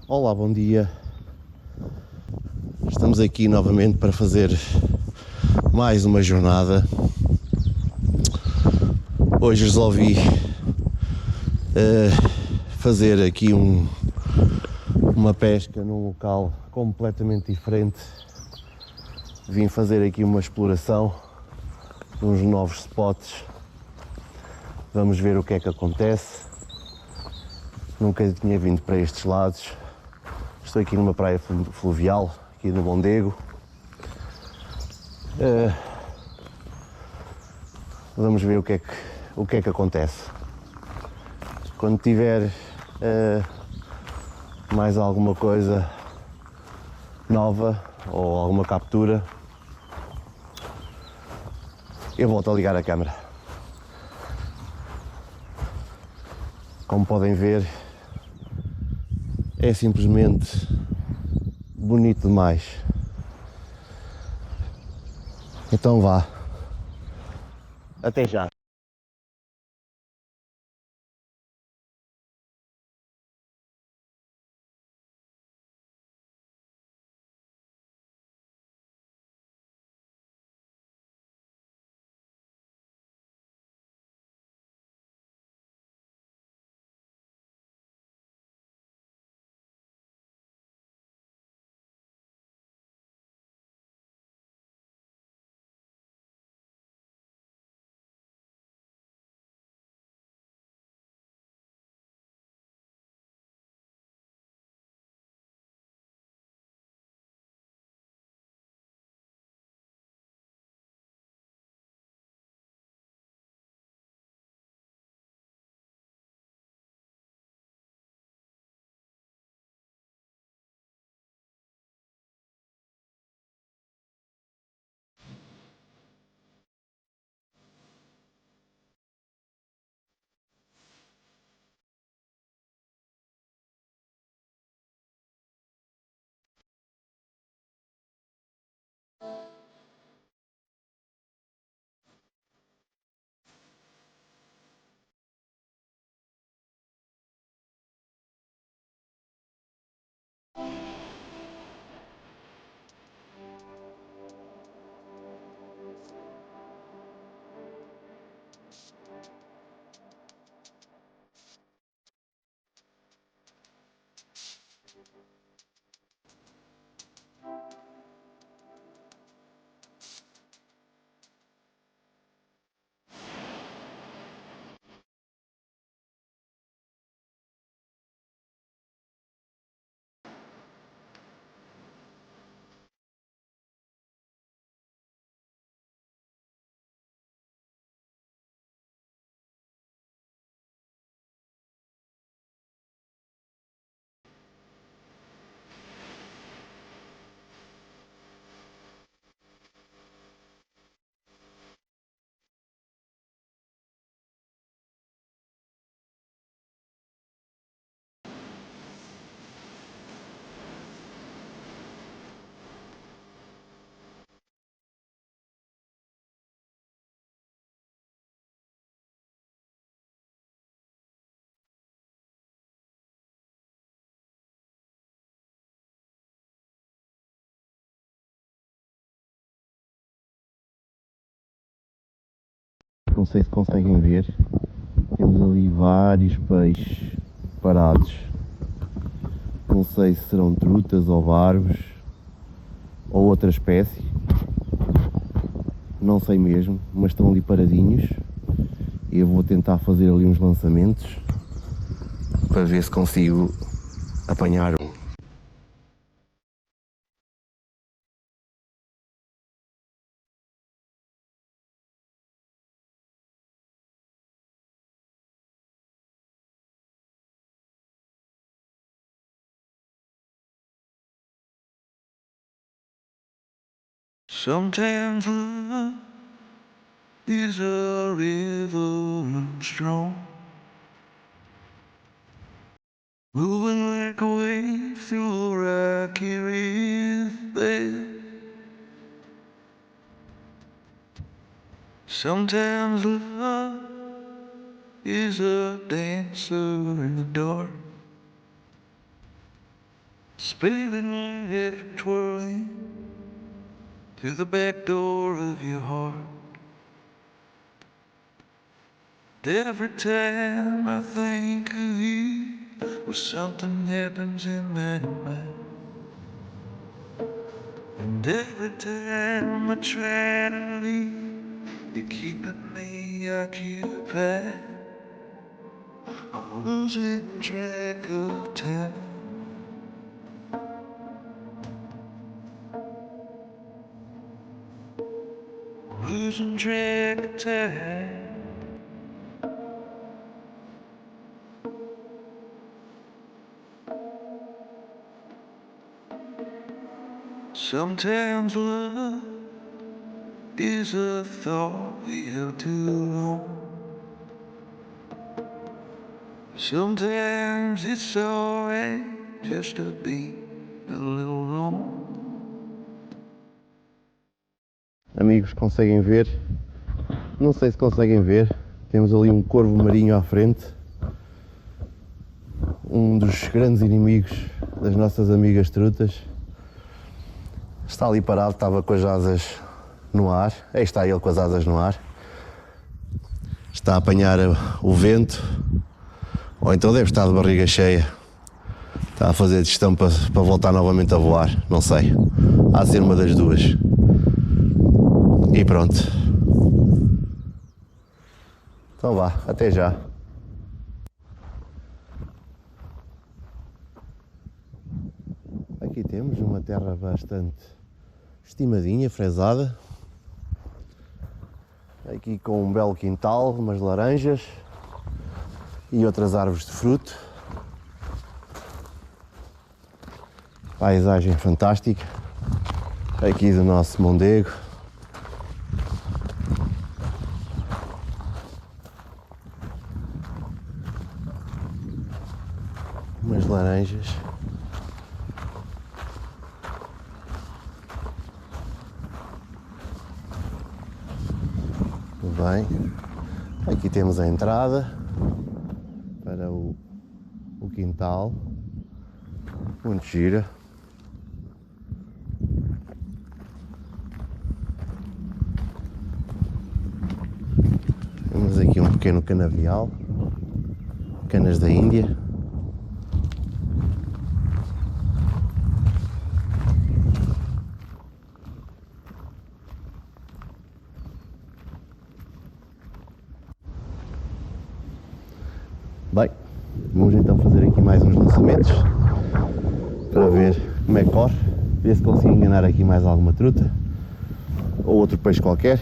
Olá, bom dia. Estamos aqui novamente para fazer mais uma jornada. Hoje resolvi fazer aqui uma pesca num local completamente diferente. Vim fazer aqui uma exploração de uns novos spots. Vamos ver o que é que acontece. Nunca tinha vindo para estes lados. Estou aqui numa praia fluvial, aqui no Mondego. Vamos ver o que é que acontece. Quando tiver mais alguma coisa nova ou alguma captura, eu volto a ligar a câmera. Como podem ver, é simplesmente bonito demais. Então vá. Até já. Não sei se conseguem ver. Temos ali vários peixes parados. Não sei se serão trutas ou barbos ou outra espécie. Não sei mesmo, mas estão ali paradinhos. E eu vou tentar fazer ali uns lançamentos para ver se consigo apanhar um. Sometimes love is a river strong, moving like a wave through a rocky riverbed. Sometimes love is a dancer in the dark, spinning my head twirling through the back door of your heart. Every time I think of you, well, something happens in my mind. And every time I try to leave, you're keeping me occupied. I'm losing track of time. Losing track of time. Sometimes love is a thought we have too long. Sometimes it's alright just to be a little wrong. Amigos, conseguem ver? Não sei se conseguem ver. Temos ali um corvo marinho à frente. Um dos grandes inimigos das nossas amigas trutas. Está ali parado, estava com as asas no ar. Aí está ele com as asas no ar. Está a apanhar o vento. Ou então deve estar de barriga cheia. Está a fazer digestão para voltar novamente a voar. Não sei. Há de ser uma das duas. E pronto. Então vá, até já. Aqui temos uma terra bastante estimadinha, fresada. Aqui com um belo quintal, umas laranjas e outras árvores de fruto. Paisagem fantástica. Aqui do nosso Mondego. Umas laranjas. Muito bem. Aqui temos a entrada para o quintal. Muito gira. Temos aqui um pequeno canavial. Canas da Índia. Bem, vamos então fazer aqui mais uns lançamentos para ver como é que corre, ver se consigo enganar aqui mais alguma truta ou outro peixe qualquer.